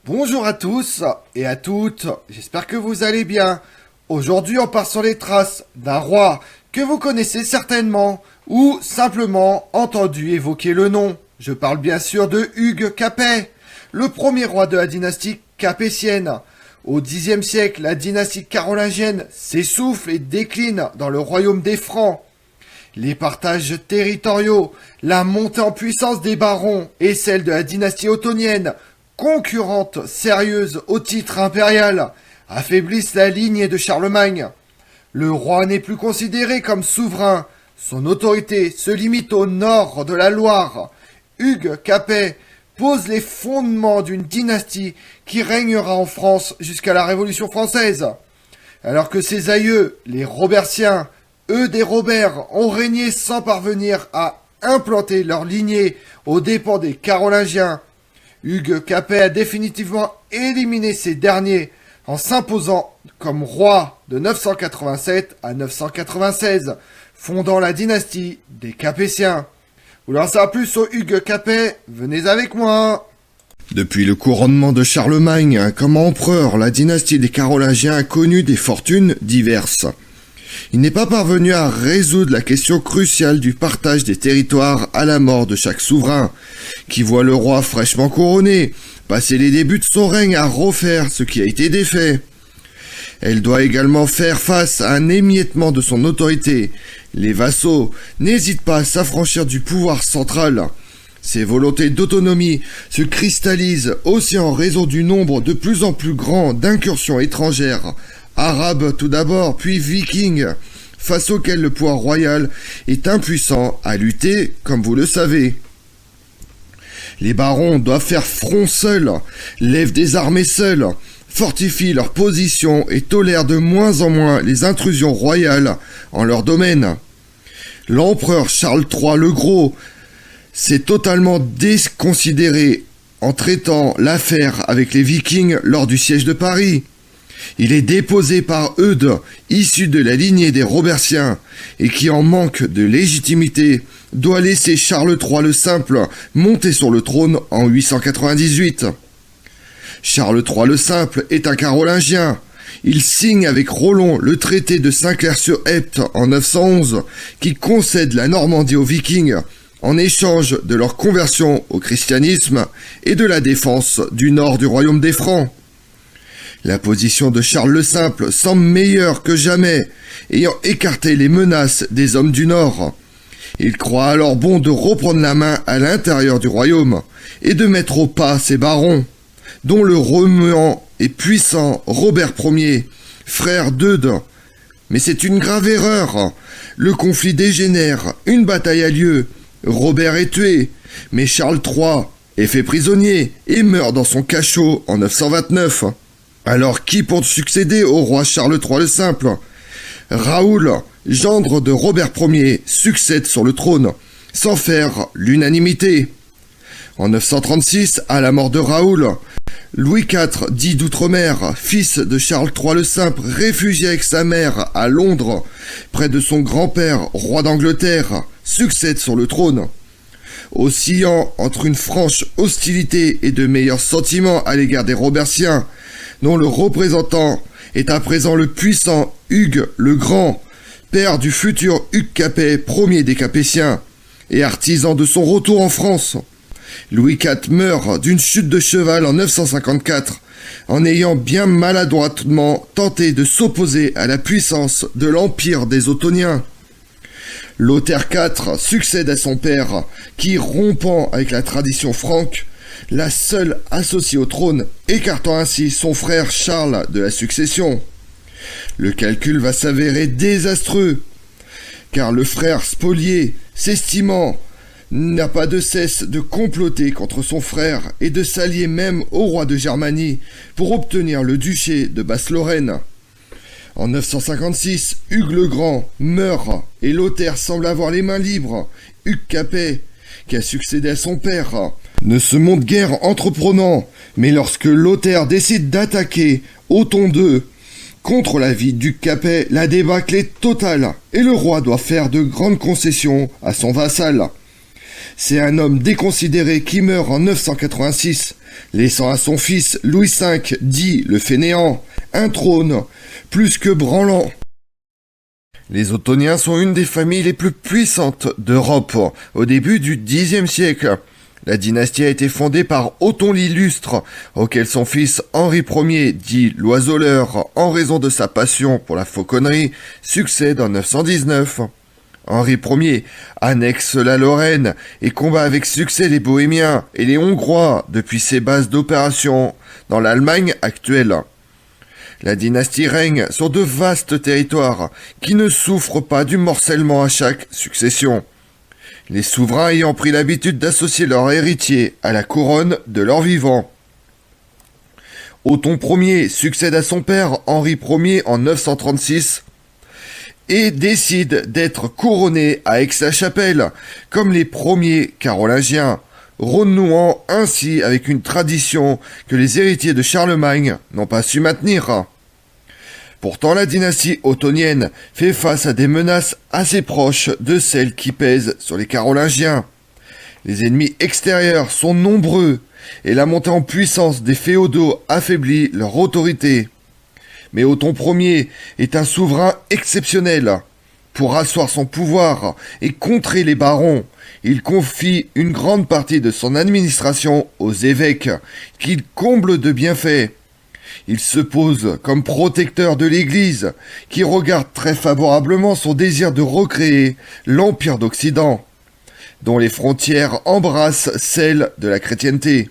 Bonjour à tous et à toutes, j'espère que vous allez bien. Aujourd'hui on part sur les traces d'un roi que vous connaissez certainement ou simplement entendu évoquer le nom. Je parle bien sûr de Hugues Capet, le premier roi de la dynastie capétienne. Au Xe siècle, la dynastie carolingienne s'essouffle et décline dans le royaume des Francs. Les partages territoriaux, la montée en puissance des barons et celle de la dynastie ottonienne, concurrente sérieuse au titre impérial, affaiblissent la lignée de Charlemagne. Le roi n'est plus considéré comme souverain, son autorité se limite au nord de la Loire. Hugues Capet pose les fondements d'une dynastie qui régnera en France jusqu'à la Révolution française. Alors que ses aïeux, les Robertiens, eux des Robert, ont régné sans parvenir à implanter leur lignée aux dépens des Carolingiens, Hugues Capet a définitivement éliminé ces derniers en s'imposant comme roi de 987 à 996, fondant la dynastie des Capétiens. Vous voulez en savoir plus sur Hugues Capet? Venez avec moi. Depuis le couronnement de Charlemagne comme empereur, la dynastie des Carolingiens a connu des fortunes diverses. Il n'est pas parvenu à résoudre la question cruciale du partage des territoires à la mort de chaque souverain, qui voit le roi fraîchement couronné passer les débuts de son règne à refaire ce qui a été défait. Elle doit également faire face à un émiettement de son autorité. Les vassaux n'hésitent pas à s'affranchir du pouvoir central. Ces volontés d'autonomie se cristallisent aussi en raison du nombre de plus en plus grand d'incursions étrangères, arabes tout d'abord, puis vikings, face auxquels le pouvoir royal est impuissant à lutter, comme vous le savez. Les barons doivent faire front seuls, lèvent des armées seuls, fortifient leur position et tolèrent de moins en moins les intrusions royales en leur domaine. L'empereur Charles III le Gros s'est totalement déconsidéré en traitant l'affaire avec les Vikings lors du siège de Paris. Il est déposé par Eudes, issu de la lignée des Robertiens, et qui, en manque de légitimité, doit laisser Charles III le Simple monter sur le trône en 898. Charles III le Simple est un carolingien. Il signe avec Rollon le traité de Saint-Clair-sur-Epte en 911, qui concède la Normandie aux Vikings, en échange de leur conversion au christianisme et de la défense du nord du royaume des Francs. La position de Charles le Simple semble meilleure que jamais, ayant écarté les menaces des hommes du Nord. Il croit alors bon de reprendre la main à l'intérieur du royaume et de mettre au pas ses barons, dont le remuant et puissant Robert Ier, frère d'Eudes. Mais c'est une grave erreur. Le conflit dégénère, une bataille a lieu, Robert est tué, mais Charles III est fait prisonnier et meurt dans son cachot en 929. Alors qui pour succéder au roi Charles III le Simple? Raoul, gendre de Robert Ier, succède sur le trône, sans faire l'unanimité. En 936, à la mort de Raoul, Louis IV, dit d'Outre-mer, fils de Charles III le Simple, réfugié avec sa mère à Londres, près de son grand-père, roi d'Angleterre, succède sur le trône. Oscillant entre une franche hostilité et de meilleurs sentiments à l'égard des Robertiens, dont le représentant est à présent le puissant Hugues le Grand, père du futur Hugues Capet, premier des Capétiens, et artisan de son retour en France. Louis IV meurt d'une chute de cheval en 954, en ayant bien maladroitement tenté de s'opposer à la puissance de l'empire des Ottoniens. Lothaire IV succède à son père, qui, rompant avec la tradition franque, la seule associée au trône, écartant ainsi son frère Charles de la succession. Le calcul va s'avérer désastreux, car le frère spolié, s'estimant, n'a pas de cesse de comploter contre son frère et de s'allier même au roi de Germanie pour obtenir le duché de Basse-Lorraine. En 956, Hugues le Grand meurt et Lothaire semble avoir les mains libres. Hugues Capet, qui a succédé à son père, ne se montre guère entreprenant, mais lorsque Lothaire décide d'attaquer Othon II contre la vie du Capet, la débâcle est totale et le roi doit faire de grandes concessions à son vassal. C'est un homme déconsidéré qui meurt en 986, laissant à son fils Louis V, dit le fainéant, un trône plus que branlant. Les Ottoniens sont une des familles les plus puissantes d'Europe au début du Xe siècle. La dynastie a été fondée par Othon l'Illustre, auquel son fils Henri Ier, dit l'Oiseleur, en raison de sa passion pour la fauconnerie, succède en 919. Henri Ier annexe la Lorraine et combat avec succès les Bohémiens et les Hongrois depuis ses bases d'opération dans l'Allemagne actuelle. La dynastie règne sur de vastes territoires qui ne souffrent pas du morcellement à chaque succession. Les souverains ayant pris l'habitude d'associer leur héritier à la couronne de leur vivant. Othon Ier succède à son père Henri Ier en 936 et décide d'être couronné à Aix-la-Chapelle, comme les premiers carolingiens, renouant ainsi avec une tradition que les héritiers de Charlemagne n'ont pas su maintenir. Pourtant, la dynastie ottonienne fait face à des menaces assez proches de celles qui pèsent sur les Carolingiens. Les ennemis extérieurs sont nombreux et la montée en puissance des féodaux affaiblit leur autorité. Mais Othon Ier est un souverain exceptionnel. Pour asseoir son pouvoir et contrer les barons, il confie une grande partie de son administration aux évêques, qu'il comble de bienfaits. Il se pose comme protecteur de l'Église, qui regarde très favorablement son désir de recréer l'Empire d'Occident, dont les frontières embrassent celles de la chrétienté.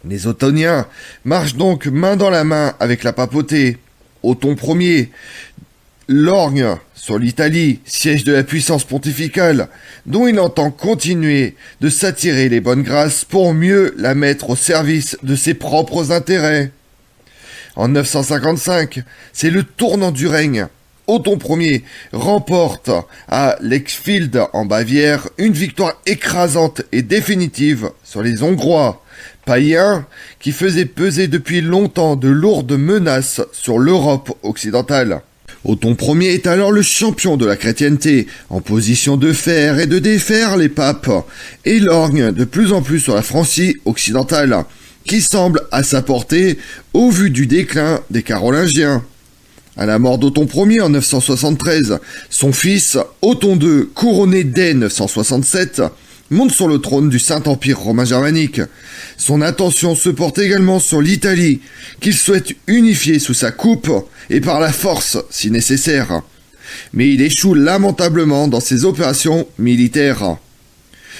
Les Ottoniens marchent donc main dans la main avec la papauté. Othon Ier lorgne sur l'Italie, siège de la puissance pontificale, dont il entend continuer de s'attirer les bonnes grâces pour mieux la mettre au service de ses propres intérêts. En 955, c'est le tournant du règne. Othon Ier remporte à Lechfeld en Bavière une victoire écrasante et définitive sur les Hongrois, païens qui faisaient peser depuis longtemps de lourdes menaces sur l'Europe occidentale. Othon Ier est alors le champion de la chrétienté, en position de faire et de défaire les papes, et lorgne de plus en plus sur la Francie occidentale, qui semble à sa portée au vu du déclin des Carolingiens. À la mort d'Othon Ier en 973, son fils, Othon II, couronné dès 967, monte sur le trône du Saint-Empire romain germanique. Son attention se porte également sur l'Italie, qu'il souhaite unifier sous sa coupe et par la force si nécessaire. Mais il échoue lamentablement dans ses opérations militaires.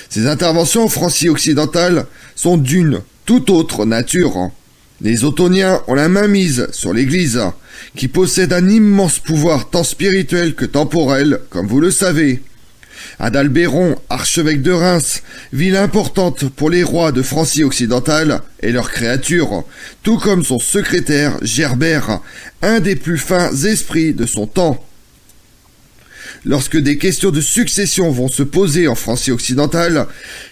Ses interventions en Francie occidentale sont d'une toute autre nature. Les Ottoniens ont la main mise sur l'Église, qui possède un immense pouvoir tant spirituel que temporel, comme vous le savez. Adalbéron, archevêque de Reims, ville importante pour les rois de Francie occidentale et leurs créatures, tout comme son secrétaire Gerbert, un des plus fins esprits de son temps. Lorsque des questions de succession vont se poser en Francie occidentale,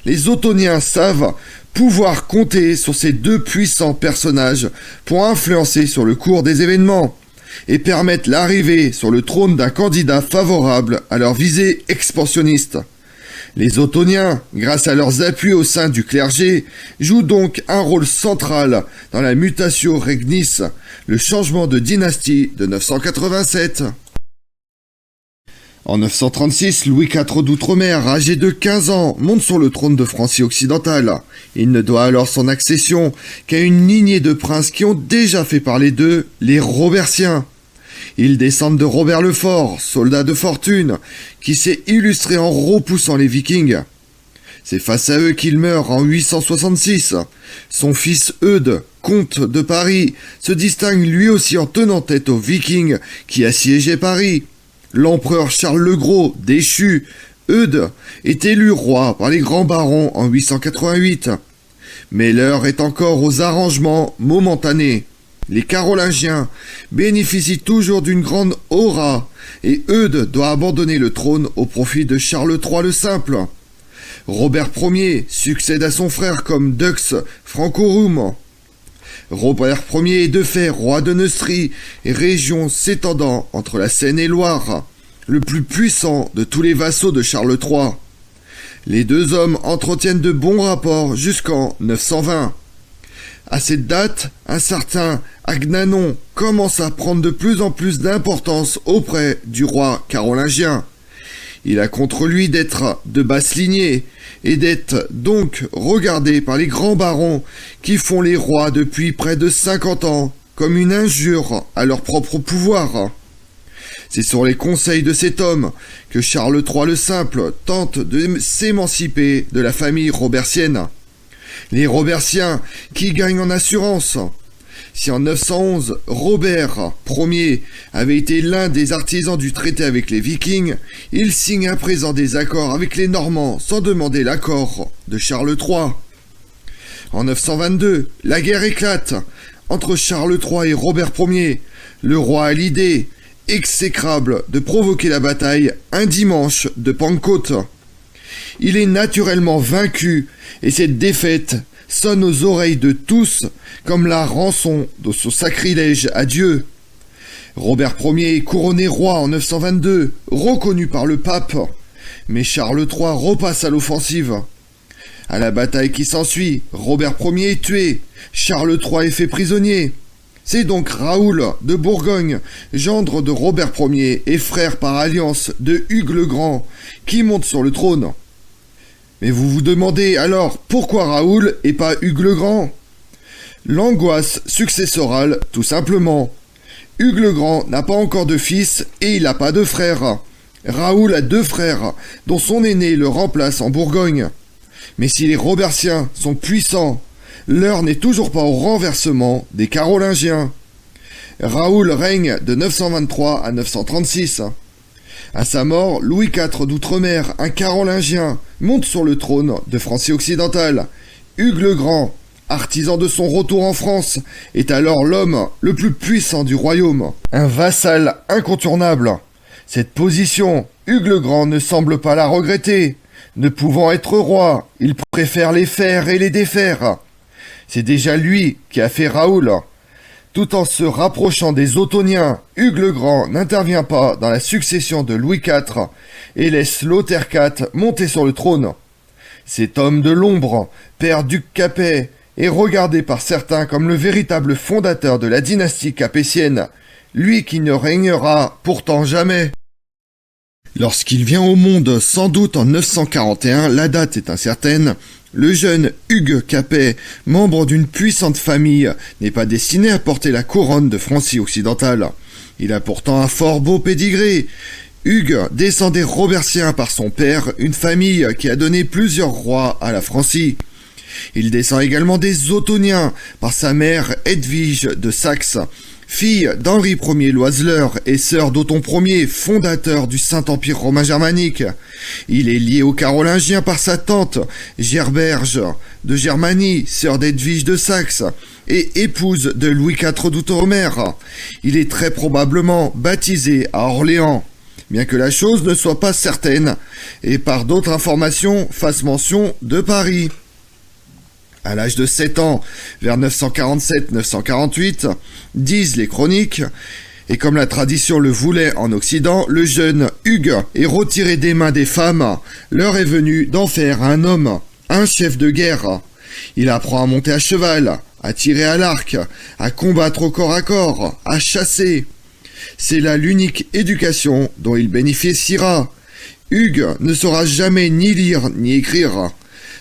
les Ottoniens savent pouvoir compter sur ces deux puissants personnages pour influencer sur le cours des événements et permettre l'arrivée sur le trône d'un candidat favorable à leur visée expansionniste. Les Ottoniens, grâce à leurs appuis au sein du clergé, jouent donc un rôle central dans la mutatio regnis, le changement de dynastie de 987. En 936, Louis IV d'Outre-mer, âgé de 15 ans, monte sur le trône de Francie occidentale. Il ne doit alors son accession qu'à une lignée de princes qui ont déjà fait parler d'eux, les Robertiens. Ils descendent de Robert le Fort, soldat de fortune, qui s'est illustré en repoussant les Vikings. C'est face à eux qu'il meurt en 866. Son fils Eudes, comte de Paris, se distingue lui aussi en tenant tête aux Vikings qui assiégeaient Paris. L'empereur Charles le Gros, déchu, Eudes, est élu roi par les grands barons en 888. Mais l'heure est encore aux arrangements momentanés. Les Carolingiens bénéficient toujours d'une grande aura et Eudes doit abandonner le trône au profit de Charles III le Simple. Robert Ier succède à son frère comme Dux Francorum. Robert Ier est de fait roi de Neustrie, région s'étendant entre la Seine et Loire, le plus puissant de tous les vassaux de Charles III. Les deux hommes entretiennent de bons rapports jusqu'en 920. À cette date, un certain Agnanon commence à prendre de plus en plus d'importance auprès du roi carolingien. Il a contre lui d'être de basse lignée et d'être donc regardé par les grands barons qui font les rois depuis près de 50 ans comme une injure à leur propre pouvoir. C'est sur les conseils de cet homme que Charles III le Simple tente de s'émanciper de la famille robertienne. Les Robertiens qui gagnent en assurance. Si en 911, Robert Ier avait été l'un des artisans du traité avec les Vikings, il signe à présent des accords avec les Normands sans demander l'accord de Charles III. En 922, la guerre éclate entre Charles III et Robert Ier. Le roi a l'idée exécrable de provoquer la bataille un dimanche de Pentecôte. Il est naturellement vaincu et cette défaite sonne aux oreilles de tous comme la rançon de son sacrilège à Dieu. Robert Ier est couronné roi en 922, reconnu par le pape, mais Charles III repasse à l'offensive. À la bataille qui s'ensuit, Robert Ier est tué, Charles III est fait prisonnier. C'est donc Raoul de Bourgogne, gendre de Robert Ier et frère par alliance de Hugues le Grand, qui monte sur le trône. Mais vous vous demandez alors pourquoi Raoul et pas Hugues le Grand? L'angoisse successorale, tout simplement. Hugues le Grand n'a pas encore de fils et il n'a pas de frère. Raoul a 2 frères, dont son aîné le remplace en Bourgogne. Mais si les Robertiens sont puissants, l'heure n'est toujours pas au renversement des Carolingiens. Raoul règne de 923 à 936. À sa mort, Louis IV d'Outre-mer, un Carolingien, monte sur le trône de Francie occidentale. Hugues le Grand, artisan de son retour en France, est alors l'homme le plus puissant du royaume. Un vassal incontournable. Cette position, Hugues le Grand ne semble pas la regretter. Ne pouvant être roi, il préfère les faire et les défaire. C'est déjà lui qui a fait Raoul. Tout en se rapprochant des Ottoniens, Hugues le Grand n'intervient pas dans la succession de Louis IV et laisse Lothaire IV monter sur le trône. Cet homme de l'ombre, père d'Hugues Capet, est regardé par certains comme le véritable fondateur de la dynastie capétienne, lui qui ne régnera pourtant jamais. Lorsqu'il vient au monde, sans doute en 941, la date est incertaine, le jeune Hugues Capet, membre d'une puissante famille, n'est pas destiné à porter la couronne de Francie occidentale. Il a pourtant un fort beau pédigré. Hugues descend des Robertiens par son père, une famille qui a donné plusieurs rois à la Francie. Il descend également des Ottoniens par sa mère Edwige de Saxe, fille d'Henri Ier l'Oiseleur et sœur d'Othon Ier, fondateur du Saint-Empire romain germanique. Il est lié aux Carolingiens par sa tante, Gerberge de Germanie, sœur d'Edwige de Saxe, et épouse de Louis IV d'Outre-mer. Il est très probablement baptisé à Orléans, bien que la chose ne soit pas certaine, et par d'autres informations fasse mention de Paris. À l'âge de 7 ans, vers 947-948, disent les chroniques, et comme la tradition le voulait en Occident, le jeune Hugues est retiré des mains des femmes. L'heure est venue d'en faire un homme, un chef de guerre. Il apprend à monter à cheval, à tirer à l'arc, à combattre au corps à corps, à chasser. C'est là l'unique éducation dont il bénéficiera. Hugues ne saura jamais ni lire ni écrire,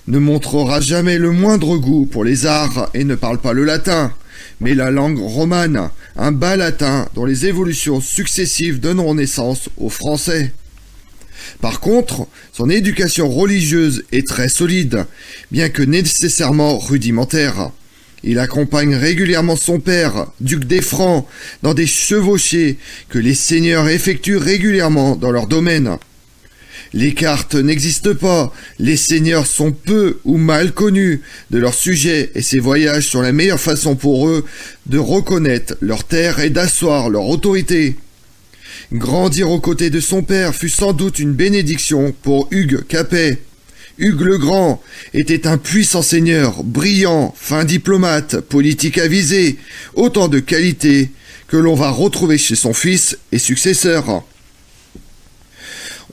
ne montrera jamais le moindre goût pour les arts et ne parle pas le latin, mais la langue romane, un bas latin dont les évolutions successives donneront naissance au français. Par contre, son éducation religieuse est très solide, bien que nécessairement rudimentaire. Il accompagne régulièrement son père, duc des Francs, dans des chevauchées que les seigneurs effectuent régulièrement dans leur domaine. Les cartes n'existent pas, les seigneurs sont peu ou mal connus de leur sujet et ces voyages sont la meilleure façon pour eux de reconnaître leur terre et d'asseoir leur autorité. Grandir aux côtés de son père fut sans doute une bénédiction pour Hugues Capet. Hugues le Grand était un puissant seigneur, brillant, fin diplomate, politique avisé, autant de qualités que l'on va retrouver chez son fils et successeur.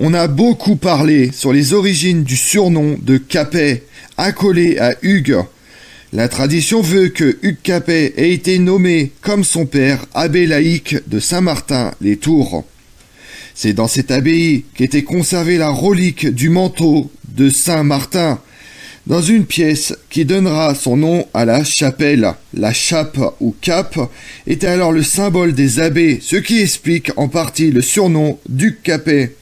On a beaucoup parlé sur les origines du surnom de Capet, accolé à Hugues. La tradition veut que Hugues Capet ait été nommé, comme son père, abbé laïque de Saint-Martin-les-Tours. C'est dans cette abbaye qu'était conservée la relique du manteau de Saint-Martin, dans une pièce qui donnera son nom à la chapelle. La chape ou cape était alors le symbole des abbés, ce qui explique en partie le surnom d'Hugues Capet.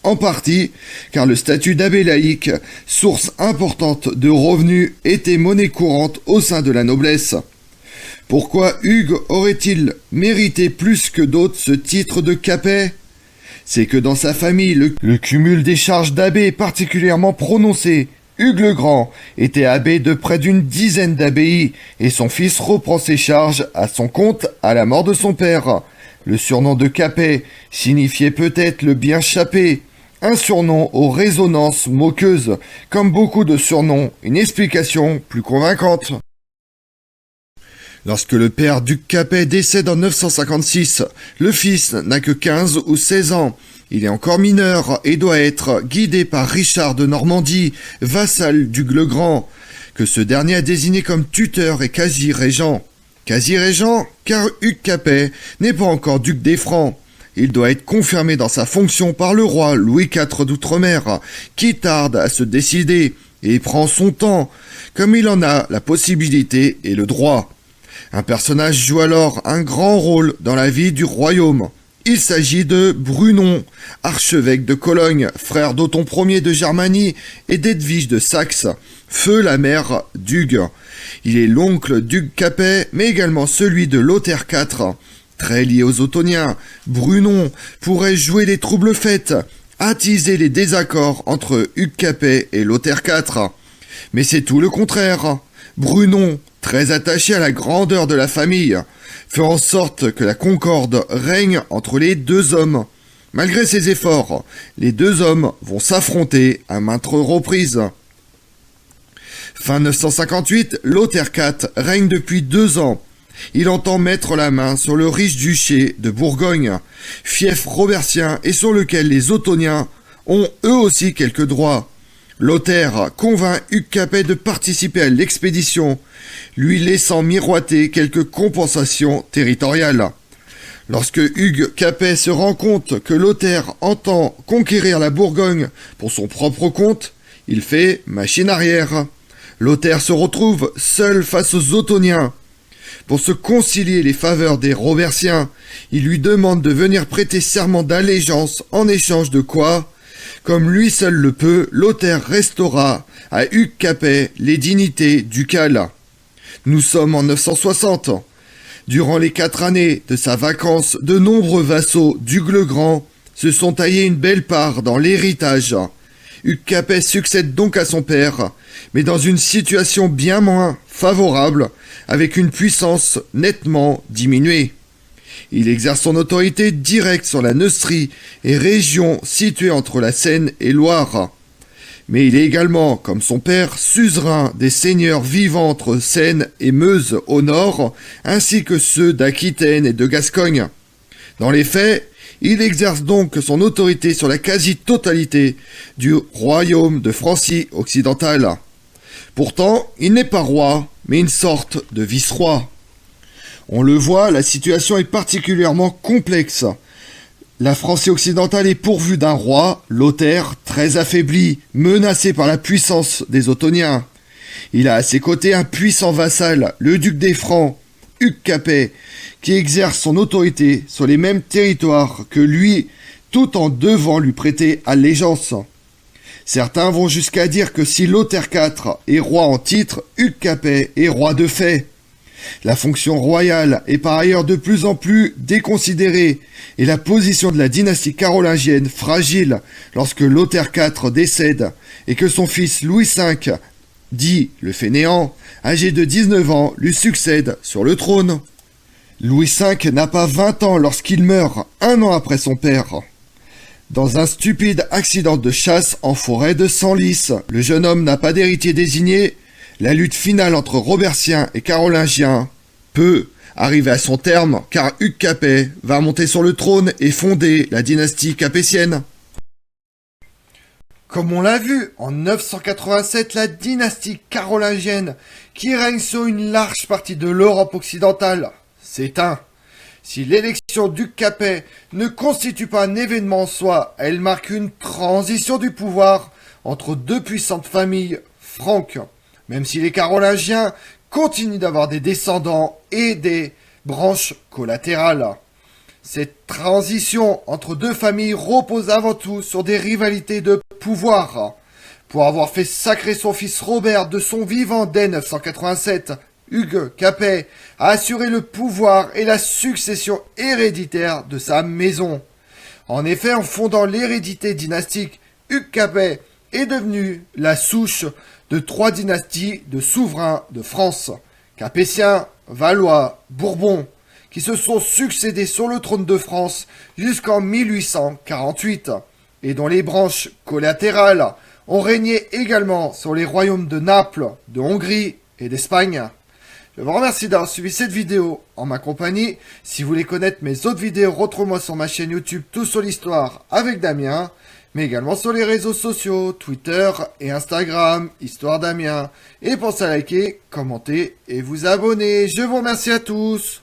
En partie, car le statut d'abbé laïque, source importante de revenus, était monnaie courante au sein de la noblesse. Pourquoi Hugues aurait-il mérité plus que d'autres ce titre de Capet ? C'est que dans sa famille, le cumul des charges d'abbé est particulièrement prononcé. Hugues le Grand était abbé de près d'une dizaine d'abbayes, et son fils reprend ses charges à son compte à la mort de son père. Le surnom de Capet signifiait peut-être le bien chapé, un surnom aux résonances moqueuses, comme beaucoup de surnoms, une explication plus convaincante. Lorsque le père d'Hugues Capet décède en 956, le fils n'a que 15 ou 16 ans. Il est encore mineur et doit être guidé par Richard de Normandie, vassal d'Hugues le Grand, que ce dernier a désigné comme tuteur et quasi-régent. Quasi-régent, car Hugues Capet n'est pas encore duc des Francs. Il doit être confirmé dans sa fonction par le roi Louis IV d'Outre-mer, qui tarde à se décider et prend son temps, comme il en a la possibilité et le droit. Un personnage joue alors un grand rôle dans la vie du royaume. Il s'agit de Brunon, archevêque de Cologne, frère d'Othon Ier de Germanie et d'Edwige de Saxe, feu la mère d'Hugues. Il est l'oncle d'Hugues Capet, mais également celui de Lothaire IV. Très lié aux Ottoniens, Brunon pourrait jouer les troubles fêtes, attiser les désaccords entre Hugues Capet et Lothaire IV. Mais c'est tout le contraire. Brunon, très attaché à la grandeur de la famille, fait en sorte que la concorde règne entre les deux hommes. Malgré ses efforts, les deux hommes vont s'affronter à maintes reprises. Fin 958, Lothaire IV règne depuis 2 ans. Il entend mettre la main sur le riche duché de Bourgogne, fief robertien et sur lequel les Ottoniens ont eux aussi quelques droits. Lothaire convainc Hugues Capet de participer à l'expédition, lui laissant miroiter quelques compensations territoriales. Lorsque Hugues Capet se rend compte que Lothaire entend conquérir la Bourgogne pour son propre compte, il fait machine arrière. Lothaire se retrouve seul face aux Ottoniens. Pour se concilier les faveurs des Robertiens, il lui demande de venir prêter serment d'allégeance en échange de quoi, comme lui seul le peut, Lothaire restaura à Hugues Capet les dignités ducales. Nous sommes en 960. Durant les 4 années de sa vacance, de nombreux vassaux d'Hugues le Grand se sont taillés une belle part dans l'héritage. Hugues Capet succède donc à son père, mais dans une situation bien moins favorable, avec une puissance nettement diminuée. Il exerce son autorité directe sur la Neustrie et région située entre la Seine et Loire. Mais il est également, comme son père, suzerain des seigneurs vivant entre Seine et Meuse au nord, ainsi que ceux d'Aquitaine et de Gascogne. Dans les faits, il exerce donc son autorité sur la quasi-totalité du royaume de Francie occidentale. Pourtant, il n'est pas roi, mais une sorte de vice-roi. On le voit, la situation est particulièrement complexe. La Francie occidentale est pourvue d'un roi, Lothaire, très affaibli, menacé par la puissance des Ottoniens. Il a à ses côtés un puissant vassal, le duc des Francs, Hugues Capet, qui exerce son autorité sur les mêmes territoires que lui, tout en devant lui prêter allégeance. Certains vont jusqu'à dire que si Lothaire IV est roi en titre, Hugues Capet est roi de fait. La fonction royale est par ailleurs de plus en plus déconsidérée et la position de la dynastie carolingienne fragile lorsque Lothaire IV décède et que son fils Louis V, dit le fainéant, âgé de 19 ans, lui succède sur le trône. Louis V n'a pas 20 ans lorsqu'il meurt, 1 an après son père. Dans un stupide accident de chasse en forêt de Senlis, le jeune homme n'a pas d'héritier désigné. La lutte finale entre Robertiens et Carolingiens peut arriver à son terme car Hugues Capet va monter sur le trône et fonder la dynastie capétienne. Comme on l'a vu, en 987, la dynastie carolingienne, qui règne sur une large partie de l'Europe occidentale, s'éteint. Si l'élection du Capet ne constitue pas un événement en soi, elle marque une transition du pouvoir entre deux puissantes familles franques, même si les Carolingiens continuent d'avoir des descendants et des branches collatérales. Cette transition entre deux familles repose avant tout sur des rivalités de pouvoir. Pour avoir fait sacrer son fils Robert de son vivant dès 987, Hugues Capet a assuré le pouvoir et la succession héréditaire de sa maison. En effet, en fondant l'hérédité dynastique, Hugues Capet est devenu la souche de trois dynasties de souverains de France, Capétiens, Valois, Bourbons, qui se sont succédés sur le trône de France jusqu'en 1848, et dont les branches collatérales ont régné également sur les royaumes de Naples, de Hongrie et d'Espagne. Je vous remercie d'avoir suivi cette vidéo en ma compagnie. Si vous voulez connaître mes autres vidéos, retrouvez-moi sur ma chaîne YouTube Tout sur l'Histoire avec Damien, mais également sur les réseaux sociaux, Twitter et Instagram, Histoire Damien. Et pensez à liker, commenter et vous abonner. Je vous remercie à tous.